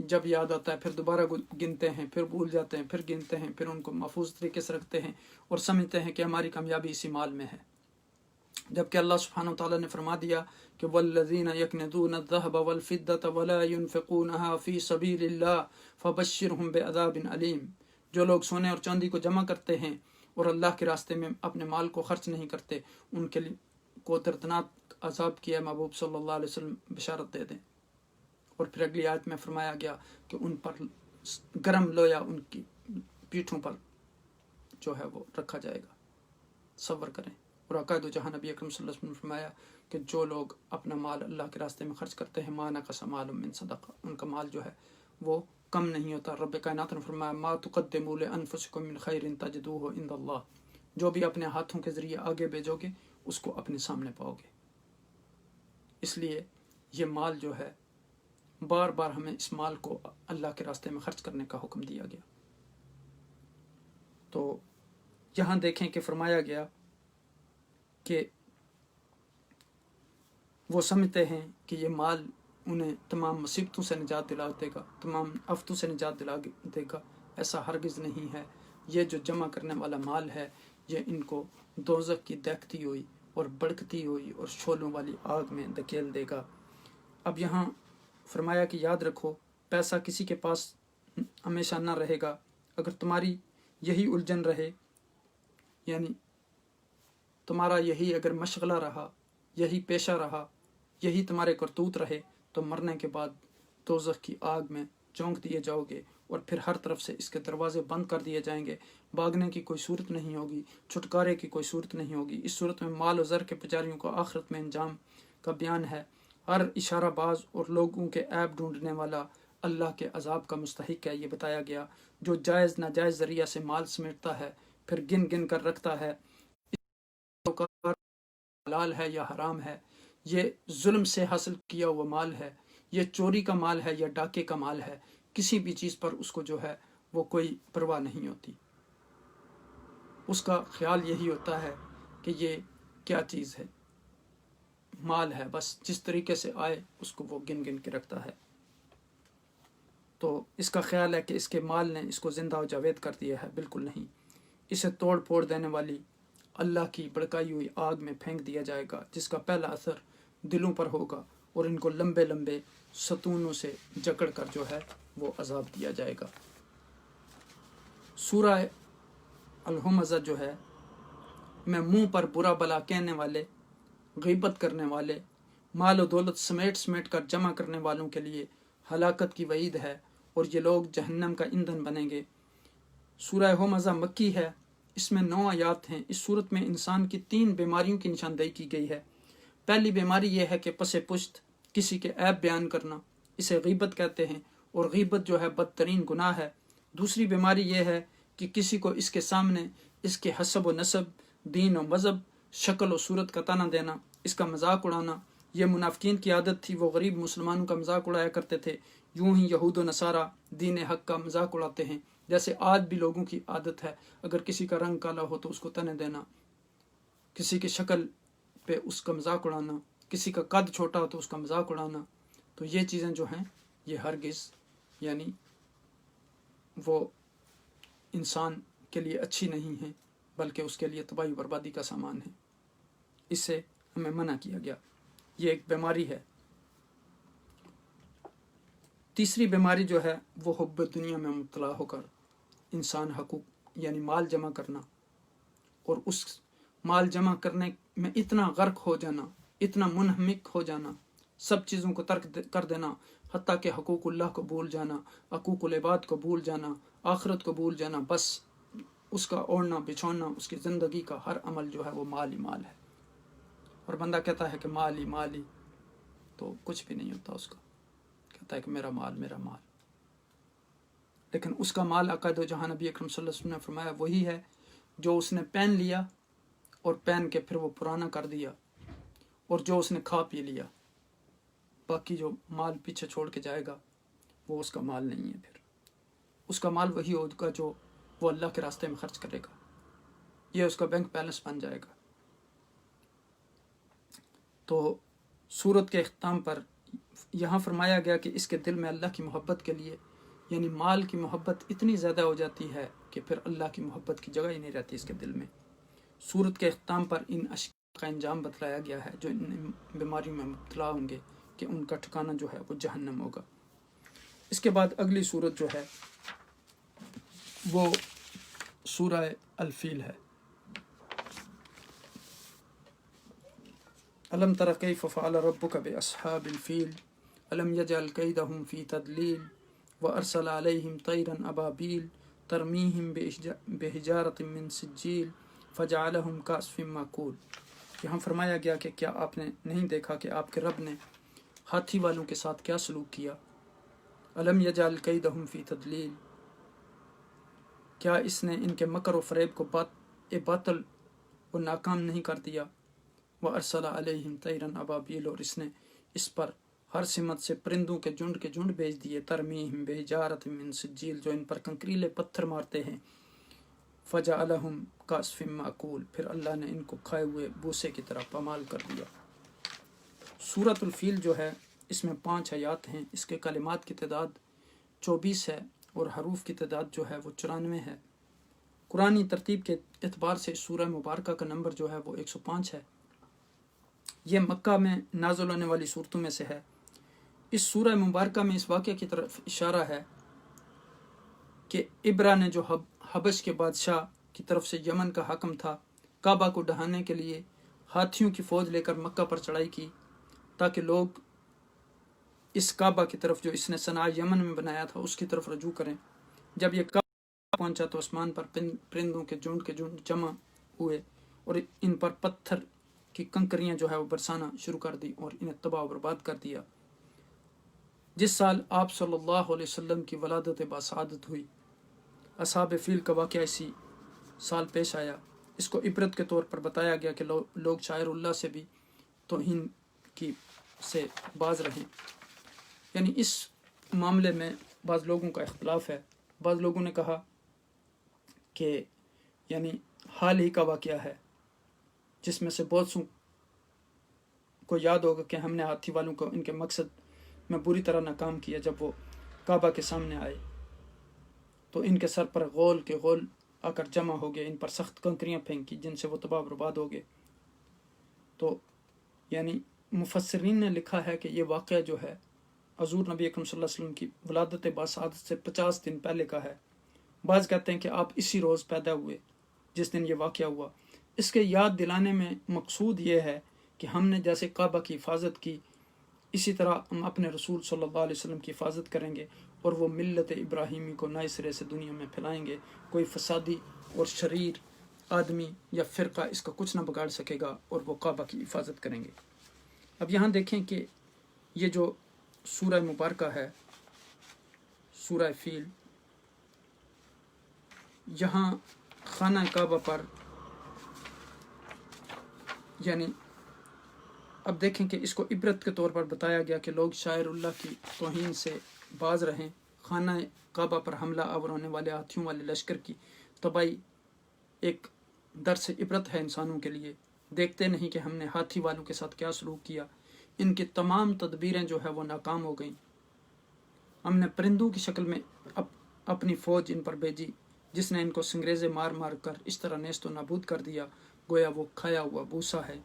جب یاد آتا ہے پھر دوبارہ گنتے ہیں، پھر بھول جاتے ہیں، پھر گنتے ہیں، پھر ان کو محفوظ طریقے سے رکھتے ہیں اور سمجھتے ہیں کہ ہماری کامیابی اسی مال میں ہے، جبکہ اللہ سبحانہ وتعالیٰ نے فرما دیا کہ والذین یکنزون الذهب والفضة ولا ينفقونها في سبیل اللہ فبشرهم بعذاب علیم، جو لوگ سونے اور چاندی کو جمع کرتے ہیں اور اللہ کے راستے میں اپنے مال کو خرچ نہیں کرتے، ان کے لیے کو دردناک عذاب کی ہے محبوب صلی اللہ علیہ وسلم بشارت دے دیں۔ اور پھر اگلی آیت میں فرمایا گیا کہ ان پر گرم لویا ان کی پیٹھوں پر جو ہے وہ رکھا جائے گا۔ صبر کریں۔ اور عقائد و جہاں نبی اکرم صلی اللہ علیہ وسلم نے فرمایا کہ جو لوگ اپنا مال اللہ کے راستے میں خرچ کرتے ہیں ما نقص مال من صدقہ، ان کا مال جو ہے وہ کم نہیں ہوتا۔ رب کائنات نے فرمایا ما تقدموا لانفسکم من خیر تجدوہ عند اللہ، جو بھی اپنے ہاتھوں کے ذریعے آگے بھیجو گے اس کو اپنے سامنے پاؤ گے۔ اس لیے یہ مال جو ہے بار بار ہمیں اس مال کو اللہ کے راستے میں خرچ کرنے کا حکم دیا گیا۔ تو یہاں دیکھیں کہ فرمایا گیا کہ وہ سمجھتے ہیں کہ یہ مال انہیں تمام مصیبتوں سے نجات دلا دے گا، تمام آفتوں سے نجات دلا دے گا۔ ایسا ہرگز نہیں ہے۔ یہ جو جمع کرنے والا مال ہے یہ ان کو دوزخ کی دہکتی ہوئی اور بڑکتی ہوئی اور شعلوں والی آگ میں دھکیل دے گا۔ اب یہاں فرمایا کہ یاد رکھو پیسہ کسی کے پاس ہمیشہ نہ رہے گا۔ اگر تمہاری یہی الجھن رہے، یعنی تمہارا یہی اگر مشغلہ رہا، یہی پیشہ رہا، یہی تمہارے کرتوت رہے، تو مرنے کے بعد دوزخ کی آگ میں جھونک دیے جاؤ گے اور پھر ہر طرف سے اس کے دروازے بند کر دیے جائیں گے. بھاگنے کی کوئی صورت نہیں ہوگی, چھٹکارے کی کوئی صورت نہیں ہوگی. اس صورت میں مال و زر کے پجاریوں کو آخرت میں انجام کا بیان ہے. ہر اشارہ باز اور لوگوں کے عیب ڈھونڈنے والا اللہ کے عذاب کا مستحق ہے. یہ بتایا گیا جو جائز ناجائز ذریعہ سے مال سمیٹتا ہے پھر گن گن کر رکھتا ہے حلال ہے یا حرام ہے, یہ ظلم سے حاصل کیا ہوا مال ہے, یہ چوری کا مال ہے یا ڈاکے کا مال ہے, کسی بھی چیز پر اس کو جو ہے وہ کوئی پرواہ نہیں ہوتی. اس کا خیال یہی ہوتا ہے کہ یہ کیا چیز ہے, مال ہے, بس جس طریقے سے آئے اس کو وہ گن گن کے رکھتا ہے. تو اس کا خیال ہے کہ اس کے مال نے اس کو زندہ و جاوید کر دیا ہے. بالکل نہیں. اسے توڑ پھوڑ دینے والی اللہ کی بڑکائی ہوئی آگ میں پھینک دیا جائے گا, جس کا پہلا اثر دلوں پر ہوگا اور ان کو لمبے لمبے ستونوں سے جکڑ کر جو ہے وہ عذاب دیا جائے گا. سورہ الہمزہ جو ہے میں منہ پر برا بلا کہنے والے, غیبت کرنے والے, مال و دولت سمیٹ سمیٹ کر جمع کرنے والوں کے لیے ہلاکت کی وعید ہے اور یہ لوگ جہنم کا ایندھن بنیں گے. سورہ ہمزہ مکی ہے, اس میں 9 آیات ہیں. اس صورت میں انسان کی 3 بیماریوں کی نشاندہی کی گئی ہے. پہلی بیماری یہ ہے کہ پس پشت کسی کے عیب بیان کرنا, اسے غیبت کہتے ہیں, اور غیبت جو ہے بدترین گناہ ہے. دوسری بیماری یہ ہے کہ کسی کو اس کے سامنے اس کے حسب و نسب, دین و مذہب, شکل و صورت کا تانا دینا, اس کا مذاق اڑانا. یہ منافقین کی عادت تھی, وہ غریب مسلمانوں کا مذاق اڑایا کرتے تھے. یوں ہی یہود و نصارہ دین حق کا مذاق اڑاتے ہیں, جیسے آج بھی لوگوں کی عادت ہے. اگر کسی کا رنگ کالا ہو تو اس کو تنے دینا, کسی کی شکل پہ اس کا مذاق اڑانا, کسی کا قد چھوٹا ہو تو اس کا مذاق اڑانا. تو یہ چیزیں جو ہیں یہ ہرگز یعنی وہ انسان کے لیے اچھی نہیں ہیں, بلکہ اس کے لیے تباہی و بربادی کا سامان ہے. اس سے ہمیں منع کیا گیا. یہ ایک بیماری ہے. تیسری بیماری جو ہے وہ حب دنیا میں مبتلا ہو کر انسان حقوق یعنی مال جمع کرنا, اور اس مال جمع کرنے میں اتنا غرق ہو جانا, اتنا منہمک ہو جانا, سب چیزوں کو ترک کر دینا, حتیٰ کہ حقوق اللہ کو بھول جانا, حقوق العباد کو بھول جانا, آخرت کو بھول جانا. بس اس کا اوڑھنا بچھونا, اس کی زندگی کا ہر عمل جو ہے وہ مال ہی مال ہے. اور بندہ کہتا ہے کہ مال ہی, تو کچھ بھی نہیں ہوتا. اس کا کہتا ہے کہ میرا مال میرا مال. لیکن اس کا مال عقائد و جہاں نبی اکرم صلی اللہ علیہ وسلم نے فرمایا وہی ہے جو اس نے پہن لیا اور پہن کے پھر وہ پرانا کر دیا, اور جو اس نے کھا پی لیا. باقی جو مال پیچھے چھوڑ کے جائے گا وہ اس کا مال نہیں ہے. پھر اس کا مال وہی ہوگا جو وہ اللہ کے راستے میں خرچ کرے گا. یہ اس کا بینک بیلنس بن جائے گا. تو سورت کے اختتام پر یہاں فرمایا گیا کہ اس کے دل میں اللہ کی محبت کے لیے یعنی مال کی محبت اتنی زیادہ ہو جاتی ہے کہ پھر اللہ کی محبت کی جگہ ہی نہیں رہتی اس کے دل میں. سورت کے اختتام پر ان اشیاء کا انجام بتلایا گیا ہے جو ان بیماریوں میں مبتلا ہوں گے کہ ان کا ٹھکانہ جو ہے وہ جہنم ہوگا. اس کے بعد اگلی سورت جو ہے وہ سورہ الفیل ہے. الم تر کیف فعل ربک باصحاب الفیل الم یجعل کیدہم فی تضلیل وارسل علیہم طیرا ابابیل ترمیہم بحجارۃ من سجیل فجعلہم کعصف مأکول. یہاں فرمایا گیا کہ کیا آپ نے نہیں دیکھا کہ آپ کے رب نے ہاتھی والوں کے ساتھ کیا سلوک کیا. الم یجعل کیدہم فی تضلیل, کیا اس نے ان کے مکر و فریب کو باطل و ناکام نہیں کر دیا. وارسل علیہم طیرا ابابیل, اور اس نے اس پر ہر سمت سے پرندوں کے جھنڈ بھیج دیے. ترمیہم بحجارۃ من سجیل, جو ان پر کنکریلے پتھر مارتے ہیں. فجعلہم کعصف مأکول, پھر اللہ نے ان کو کھائے ہوئے بوسے کی طرح پامال کر دیا. سورۃ الفیل جو ہے اس میں 5 آیات ہیں. اس کے کلمات کی تعداد 24 ہے اور حروف کی تعداد جو ہے وہ 94 ہے. قرآنی ترتیب کے اعتبار سے سورہ مبارکہ کا نمبر جو ہے وہ 105 ہے. یہ مکہ میں نازل ہونے والی صورتوں میں سے ہے. اس سورہ مبارکہ میں اس واقعے کی طرف اشارہ ہے کہ ابرا نے جو حبش کے بادشاہ کی طرف سے یمن کا حاکم تھا, کعبہ کو ڈھانے کے لیے ہاتھیوں کی فوج لے کر مکہ پر چڑھائی کی تاکہ لوگ اس کعبہ کی طرف جو اس نے صنع یمن میں بنایا تھا اس کی طرف رجوع کریں۔ جب یہ کعبہ پہنچا تو آسمان پر پرندوں کے جھنڈ جمع ہوئے اور ان پر پتھر کی کنکریاں جو ہے وہ برسانا شروع کر دی اور انہیں تباہ و برباد کر دیا۔ جس سال آپ صلی اللہ علیہ وسلم کی ولادت باسعادت ہوئی، اصحاب فیل کا واقعہ اسی سال پیش آیا۔ اس کو عبرت کے طور پر بتایا گیا کہ لوگ شاعر اللہ سے بھی توہین کی سے باز رہیں۔ یعنی اس معاملے میں بعض لوگوں کا اختلاف ہے۔ بعض لوگوں نے کہا کہ یعنی حال ہی کا واقعہ ہے، جس میں سے بہت سو کو یاد ہوگا کہ ہم نے ہاتھی والوں کو ان کے مقصد میں بری طرح ناکام کیا۔ جب وہ کعبہ کے سامنے آئے تو ان کے سر پر غول کے غول آ کر جمع ہو گئے، ان پر سخت کنکریاں پھینکی جن سے وہ تباہ برباد ہو گئے۔ تو یعنی مفسرین نے لکھا ہے کہ یہ واقعہ جو ہے حضور نبی اکرم صلی اللہ علیہ وسلم کی ولادت باسعادت سے 50 دن پہلے کا ہے۔ بعض کہتے ہیں کہ آپ اسی روز پیدا ہوئے جس دن یہ واقعہ ہوا۔ اس کے یاد دلانے میں مقصود یہ ہے کہ ہم نے جیسے کعبہ کی حفاظت کی، اسی طرح ہم اپنے رسول صلی اللہ علیہ وسلم کی حفاظت کریں گے اور وہ ملت ابراہیمی کو نئے سرے سے دنیا میں پھیلائیں گے۔ کوئی فسادی اور شریر آدمی یا فرقہ اس کا کچھ نہ بگاڑ سکے گا اور وہ کعبہ کی حفاظت کریں گے۔ اب یہاں دیکھیں کہ یہ جو سورہ مبارکہ ہے، سورہ فیل، یہاں خانہ کعبہ پر یعنی اب دیکھیں کہ اس کو عبرت کے طور پر بتایا گیا کہ لوگ شاعر اللہ کی توہین سے باز رہیں۔ خانہ کعبہ پر حملہ آور ہونے والے ہاتھیوں والے لشکر کی تباہی ایک درس عبرت ہے انسانوں کے لیے۔ دیکھتے نہیں کہ ہم نے ہاتھی والوں کے ساتھ کیا سلوک کیا۔ ان کی تمام تدبیریں جو ہے وہ ناکام ہو گئیں۔ ہم نے پرندوں کی شکل میں اپنی فوج ان پر بھیجی جس نے ان کو سنگریزے مار مار کر اس طرح نیست و نابود کر دیا گویا وہ کھایا ہوا بوسا ہے۔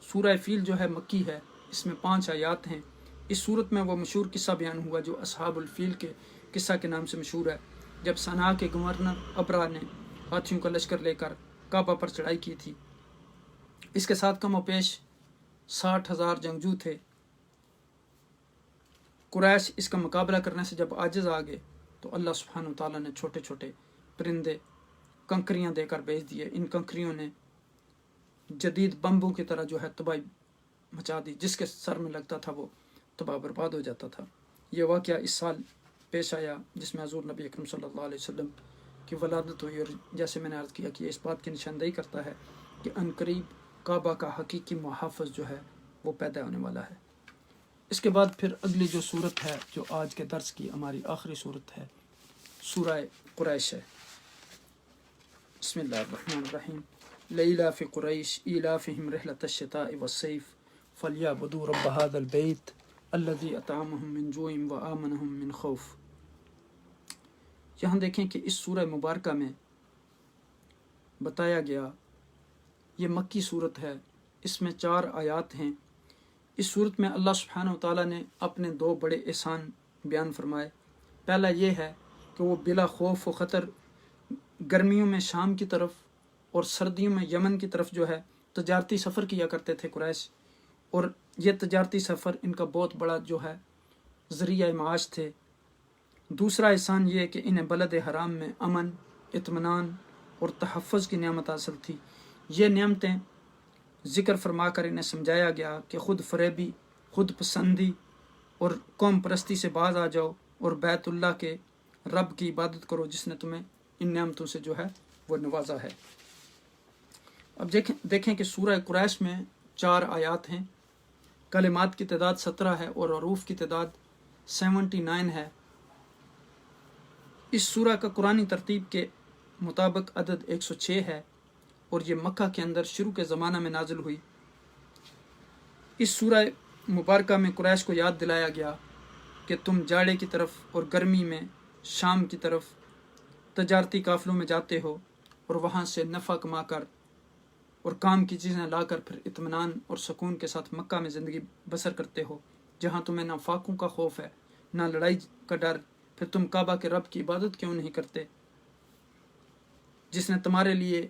سورہ فیل جو ہے مکی ہے، اس میں 5 آیات ہیں۔ اس صورت میں وہ مشہور قصہ بیان ہوا جو اصحاب الفیل کے قصہ کے نام سے مشہور ہے، جب صنعاء کے گورنر ابرا نے ہاتھیوں کا لشکر لے کر کعبہ پر چڑھائی کی تھی۔ اس کے ساتھ کم و پیش 60,000 جنگجو تھے۔ قریش اس کا مقابلہ کرنے سے جب عاجز آ گئے تو اللہ سبحانہ وتعالیٰ نے چھوٹے چھوٹے پرندے کنکریاں دے کر بھیج دیے۔ ان کنکریوں نے جدید بمبوں کی طرح جو ہے تباہی مچا دی، جس کے سر میں لگتا تھا وہ تباہ برباد ہو جاتا تھا۔ یہ واقعہ اس سال پیش آیا جس میں حضور نبی اکرم صلی اللہ علیہ وسلم کی ولادت ہوئی، اور جیسے میں نے عرض کیا کہ یہ اس بات کی نشاندہی کرتا ہے کہ عنقریب کعبہ کا حقیقی محافظ جو ہے وہ پیدا ہونے والا ہے۔ اس کے بعد پھر اگلی جو صورت ہے جو آج کے درس کی ہماری آخری صورت ہے، سورہ قریش ہے۔ بسم اللہ الرحمن الرحیم۔ لإلاف قریش إیلافهم رحلة الشتاء والصيف فلیعبدوا رب هذا البیت الذی اطعمهم من جوع وآمنهم من خوف۔ یہاں دیکھیں کہ اس سورہ مبارکہ میں بتایا گیا، یہ مکی صورت ہے، اس میں 4 آیات ہیں۔ اس صورت میں اللہ سبحانہ وتعالیٰ نے اپنے 2 بڑے احسان بیان فرمائے۔ پہلا یہ ہے کہ وہ بلا خوف و خطر گرمیوں میں شام کی طرف اور سردیوں میں یمن کی طرف جو ہے تجارتی سفر کیا کرتے تھے قریش، اور یہ تجارتی سفر ان کا بہت بڑا جو ہے ذریعہ معاش تھے۔ دوسرا احسان یہ کہ انہیں بلد حرام میں امن، اطمینان اور تحفظ کی نعمت حاصل تھی۔ یہ نعمتیں ذکر فرما کر انہیں سمجھایا گیا کہ خود فریبی، خود پسندی اور قوم پرستی سے باز آ جاؤ اور بیت اللہ کے رب کی عبادت کرو جس نے تمہیں ان نعمتوں سے جو ہے وہ نوازا ہے۔ اب دیکھیں کہ سورہ قریش میں 4 آیات ہیں، کلمات کی تعداد 17 ہے اور حروف کی تعداد 79 ہے۔ اس سورہ کا قرآنی ترتیب کے مطابق عدد 106 ہے اور یہ مکہ کے اندر شروع کے زمانہ میں نازل ہوئی۔ اس سورہ مبارکہ میں قریش کو یاد دلایا گیا کہ تم جاڑے کی طرف اور گرمی میں شام کی طرف تجارتی قافلوں میں جاتے ہو اور وہاں سے نفع کما کر اور کام کی چیزیں لا کر پھر اطمینان اور سکون کے ساتھ مکہ میں زندگی بسر کرتے ہو، جہاں تمہیں نہ فاقوں کا خوف ہے نہ لڑائی کا ڈر۔ پھر تم کعبہ کے رب کی عبادت کیوں نہیں کرتے جس نے تمہارے لیے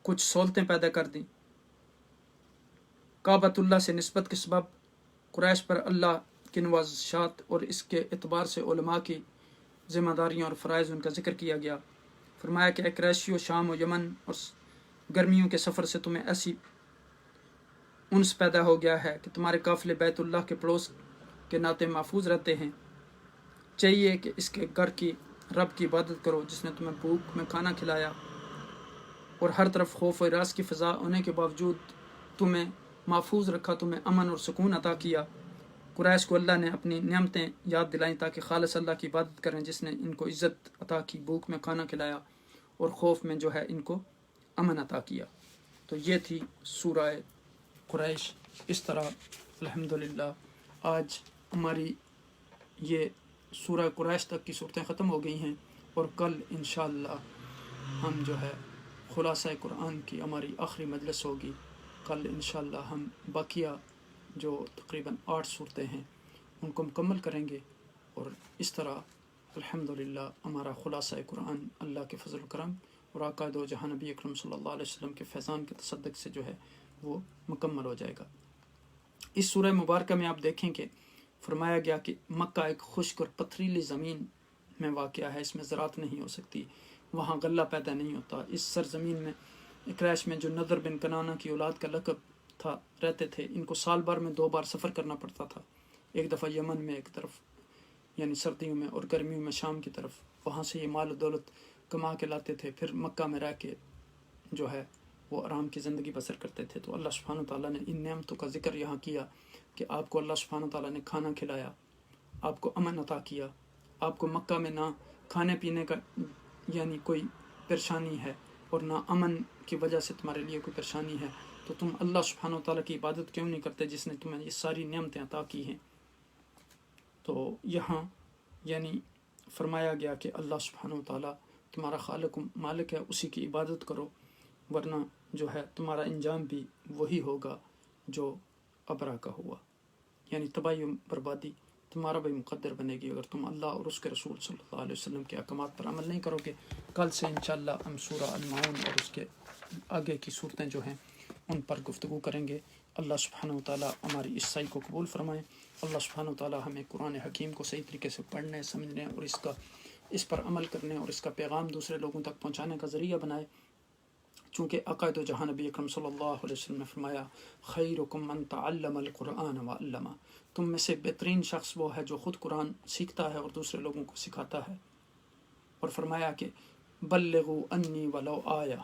کچھ سہولتیں پیدا کر دیں۔ کعبۃ اللہ سے نسبت کے سبب قریش پر اللہ کی نوازشات اور اس کے اعتبار سے علماء کی ذمہ داریاں اور فرائض ان کا ذکر کیا گیا۔ فرمایا کہ اے قریشیو، شام و یمن اور گرمیوں کے سفر سے تمہیں ایسی انس پیدا ہو گیا ہے کہ تمہارے قافلے بیت اللہ کے پڑوس کے ناطے محفوظ رہتے ہیں۔ چاہیے کہ اس کے گھر کی رب کی عبادت کرو جس نے تمہیں بھوک میں کھانا کھلایا اور ہر طرف خوف و ہراس کی فضا ہونے کے باوجود تمہیں محفوظ رکھا، تمہیں امن اور سکون عطا کیا۔ قریش کو اللہ نے اپنی نعمتیں یاد دلائیں تاکہ خالص اللہ کی عبادت کریں جس نے ان کو عزت عطا کی، بھوک میں کھانا کھلایا اور خوف میں جو ہے ان کو امن عطا کیا۔ تو یہ تھی سورہ قریش۔ اس طرح الحمدللہ آج ہماری یہ سورہ قریش تک کی صورتیں ختم ہو گئی ہیں، اور کل انشاءاللہ ہم جو ہے خلاصہ قرآن کی ہماری آخری مجلس ہوگی۔ کل انشاءاللہ ہم باقیہ جو تقریباً 8 صورتیں ہیں ان کو مکمل کریں گے، اور اس طرح الحمدللہ ہمارا خلاصہ قرآن اللہ کے فضل و کرم اور آقا دو جہاں نبی اکرم صلی اللہ علیہ وسلم کے فیضان کے تصدق سے جو ہے وہ مکمل ہو جائے گا۔ اس سورہ مبارکہ میں آپ دیکھیں کہ فرمایا گیا کہ مکہ ایک خشک اور پتھریلی زمین میں واقع ہے، اس میں زراعت نہیں ہو سکتی، وہاں غلہ پیدا نہیں ہوتا۔ اس سرزمین میں قریش میں جو نضر بن کنانہ کی اولاد کا لقب تھا رہتے تھے، ان کو سال بھر میں 2 بار سفر کرنا پڑتا تھا، ایک دفعہ یمن میں ایک طرف یعنی سردیوں میں، اور گرمیوں میں شام کی طرف، وہاں سے یہ مال و دولت کما کے لاتے تھے، پھر مکہ میں رہ کے جو ہے وہ آرام کی زندگی بسر کرتے تھے۔ تو اللہ سبحانہ تعالیٰ نے ان نعمتوں کا ذکر یہاں کیا کہ آپ کو اللہ سبحانہ تعالیٰ نے کھانا کھلایا، آپ کو امن عطا کیا، آپ کو مکہ میں نہ کھانے پینے کا یعنی کوئی پریشانی ہے اور نہ امن کی وجہ سے تمہارے لیے کوئی پریشانی ہے، تو تم اللہ سبحانہ تعالیٰ کی عبادت کیوں نہیں کرتے جس نے تمہیں یہ ساری نعمتیں عطا کی ہیں۔ تو یہاں یعنی فرمایا گیا کہ اللہ سبحانہ تعالیٰ تمہارا خالق و مالک ہے، اسی کی عبادت کرو، ورنہ جو ہے تمہارا انجام بھی وہی ہوگا جو ابرا کا ہوا، یعنی تباہی و بربادی تمہارا بھی مقدر بنے گی اگر تم اللہ اور اس کے رسول صلی اللہ علیہ وسلم کے احکامات پر عمل نہیں کرو گے۔ کل سے انشاءاللہ ہم سورہ المعون اور اس کے آگے کی صورتیں جو ہیں ان پر گفتگو کریں گے۔ اللہ سبحانہ وتعالیٰ ہماری اس سعی کو قبول فرمائیں۔ اللہ سبحانہ وتعالیٰ ہمیں قرآن حکیم کو صحیح طریقے سے پڑھنے، سمجھنے اور اس پر عمل کرنے اور اس کا پیغام دوسرے لوگوں تک پہنچانے کا ذریعہ بنائے، چونکہ آقا دو جہاں نبی اکرم صلی اللہ علیہ وسلم نے فرمایا خیرکم من تعلم القرآن وعلمہ، تم میں سے بہترین شخص وہ ہے جو خود قرآن سیکھتا ہے اور دوسرے لوگوں کو سکھاتا ہے، اور فرمایا کہ بلغوا انی ولو آیا،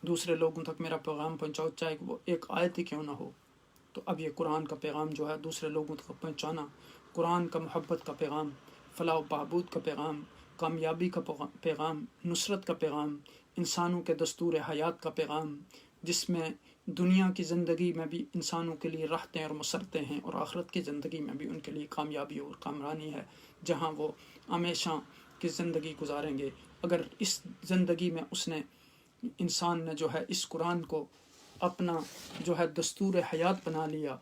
دوسرے لوگوں تک میرا پیغام پہنچاؤ چاہے وہ ایک آیت ہی کیوں نہ ہو۔ تو اب یہ قرآن کا پیغام جو ہے دوسرے لوگوں تک پہنچانا، قرآن کا محبت کا پیغام، فلاح و بہبود کا پیغام، کامیابی کا پیغام، نصرت کا پیغام، انسانوں کے دستور حیات کا پیغام، جس میں دنیا کی زندگی میں بھی انسانوں کے لیے راحتیں اور مسرتیں ہیں، اور آخرت کی زندگی میں بھی ان کے لیے کامیابی اور کامرانی ہے، جہاں وہ ہمیشہ کی زندگی گزاریں گے۔ اگر اس زندگی میں انسان نے جو ہے اس قرآن کو اپنا جو ہے دستور حیات بنا لیا،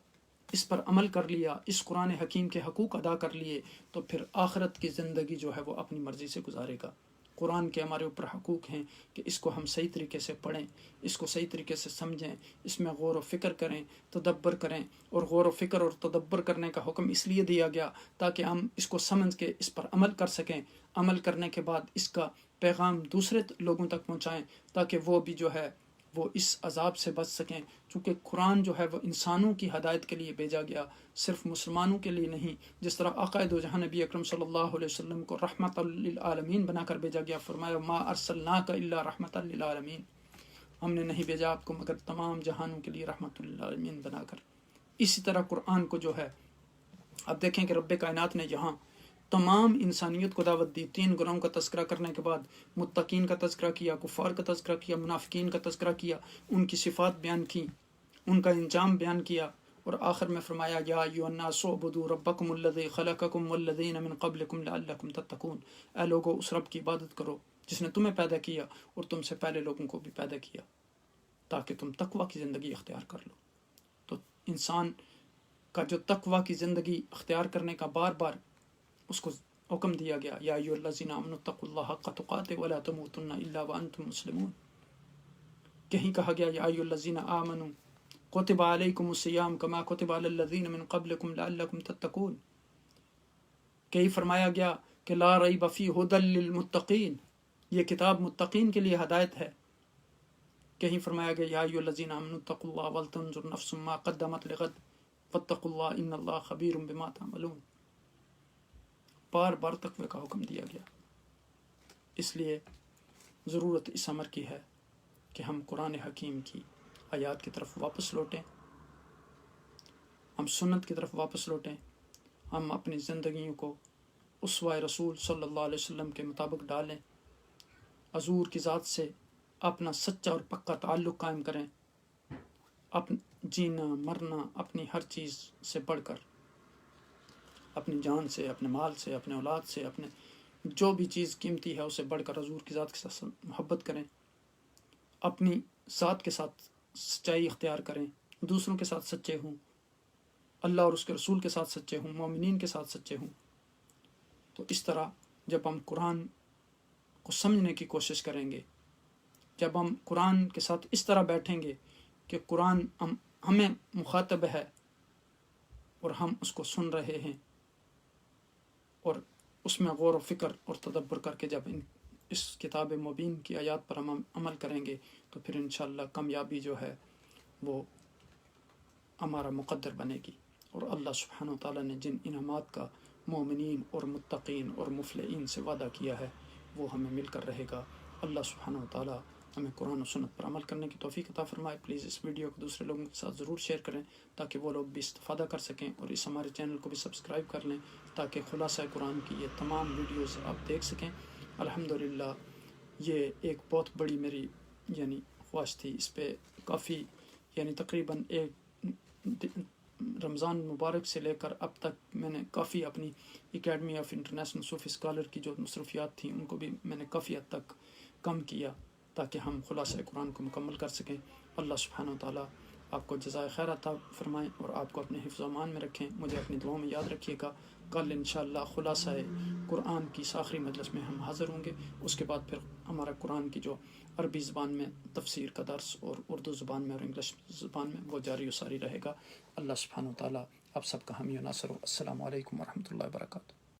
اس پر عمل کر لیا، اس قرآن حکیم کے حقوق ادا کر لیے، تو پھر آخرت کی زندگی جو ہے وہ اپنی مرضی سے گزارے گا۔ قرآن کے ہمارے اوپر حقوق ہیں کہ اس کو ہم صحیح طریقے سے پڑھیں، اس کو صحیح طریقے سے سمجھیں، اس میں غور و فکر کریں، تدبر کریں، اور غور و فکر اور تدبر کرنے کا حکم اس لیے دیا گیا تاکہ ہم اس کو سمجھ کے اس پر عمل کر سکیں، عمل کرنے کے بعد اس کا پیغام دوسرے لوگوں تک پہنچائیں تاکہ وہ بھی جو ہے وہ اس عذاب سے بچ سکیں، چونکہ قرآن جو ہے وہ انسانوں کی ہدایت کے لیے بھیجا گیا، صرف مسلمانوں کے لیے نہیں۔ جس طرح آقا دو جہاں نبی اکرم صلی اللہ علیہ وسلم کو رحمت للعالمین بنا کر بھیجا گیا، فرمایا ما ارسلناک الا رحمت للعالمین، ہم نے نہیں بھیجا آپ کو مگر تمام جہانوں کے لیے رحمت للعالمین بنا کر۔ اسی طرح قرآن کو جو ہے اب دیکھیں کہ رب کائنات نے یہاں تمام انسانیت کو دعوت دی، 3 گروہوں کا تذکرہ کرنے کے بعد متقین کا تذکرہ کیا، کفار کا تذکرہ کیا، منافقین کا تذکرہ کیا، ان کی صفات بیان کی، ان کا انجام بیان کیا، اور آخر میں فرمایا یا ایھا الناس اعبدوا ربکم الذی خلقکم والذین من قبلکم لعلکم تتقون، اے لوگو اس رب کی عبادت کرو جس نے تمہیں پیدا کیا اور تم سے پہلے لوگوں کو بھی پیدا کیا تاکہ تم تقوی کی زندگی اختیار کر لو۔ تو انسان کا جو تقوی کی زندگی اختیار کرنے کا بار بار اس کو حکم دیا گیا، یا ایھا الذین آمنوا اتقوا اللہ حق تقاته ولا تموتن الا وانتم مسلمون، کہیں کہا گیا یا ایھا الذین آمنوا کتب علیکم الصیام کما کتب علی الذین من قبلکم لعلکم تتقون. کہیں فرمایا گیا کہ لا ریب فیہ ھدی للمتقین، یہ کتاب متقین کے لیے ہدایت ہے. کہیں فرمایا گیا یا ایھا الذین آمنوا اتقوا اللہ ولتنظر نفس ما قدمت لغد واتقوا اللہ ان اللہ خبیر بما تعملون. بار بار تقوی کا حکم دیا گیا. اس لیے ضرورت اس امر کی ہے کہ ہم قرآن حکیم کی آیات کی طرف واپس لوٹیں، ہم سنت کی طرف واپس لوٹیں، ہم اپنی زندگیوں کو اسوہ رسول صلی اللہ علیہ وسلم کے مطابق ڈالیں، حضور کی ذات سے اپنا سچا اور پکا تعلق قائم کریں، جینا مرنا اپنی ہر چیز سے بڑھ کر، اپنی جان سے، اپنے مال سے، اپنے اولاد سے، اپنے جو بھی چیز قیمتی ہے اسے بڑھ کر حضور کی ذات کے ساتھ محبت کریں، اپنی ذات کے ساتھ سچائی اختیار کریں، دوسروں کے ساتھ سچے ہوں، اللہ اور اس کے رسول کے ساتھ سچے ہوں، مومنین کے ساتھ سچے ہوں. تو اس طرح جب ہم قرآن کو سمجھنے کی کوشش کریں گے، جب ہم قرآن کے ساتھ اس طرح بیٹھیں گے کہ قرآن ہمیں مخاطب ہے اور ہم اس کو سن رہے ہیں، اور اس میں غور و فکر اور تدبر کر کے جب اس کتاب مبین کی آیات پر ہم عمل کریں گے تو پھر انشاءاللہ کامیابی جو ہے وہ ہمارا مقدر بنے گی. اور اللہ سبحانہ وتعالیٰ نے جن انعامات کا مومنین اور متقین اور مفلحین سے وعدہ کیا ہے وہ ہمیں مل کر رہے گا. اللہ سبحانہ وتعالیٰ ہمیں قرآن و سنت پر عمل کرنے کی توفیق عطا فرمائے. پلیز اس ویڈیو کو دوسرے لوگوں کے ساتھ ضرور شیئر کریں تاکہ وہ لوگ بھی استفادہ کر سکیں، اور اس ہمارے چینل کو بھی سبسکرائب کر لیں تاکہ خلاصہ قرآن کی یہ تمام ویڈیوز آپ دیکھ سکیں. الحمدللہ یہ ایک بہت بڑی میری خواہش تھی. اس پہ کافی تقریباً رمضان مبارک سے لے کر اب تک میں نے کافی اپنی academy of international Sufi scholar کی جو مصروفیات تھیں ان کو بھی میں نے کافی حد تک کم کیا تاکہ ہم خلاصہ قرآن کو مکمل کر سکیں. اللہ سبحانہ وتعالیٰ آپ کو جزائے خیر عطا فرمائیں اور آپ کو اپنے حفظ و امان میں رکھیں. مجھے اپنی دعاؤں میں یاد رکھیے گا. کل انشاءاللہ خلاصہ قرآن کی آخری مجلس میں ہم حاضر ہوں گے. اس کے بعد پھر ہمارا قرآن کی جو عربی زبان میں تفسیر کا درس اور اردو زبان میں اور انگلش زبان میں وہ جاری و ساری رہے گا. اللہ سبحانہ وتعالیٰ آپ سب کا حامی و ناصر ہو. السلام علیکم ورحمۃ اللہ وبرکاتہ.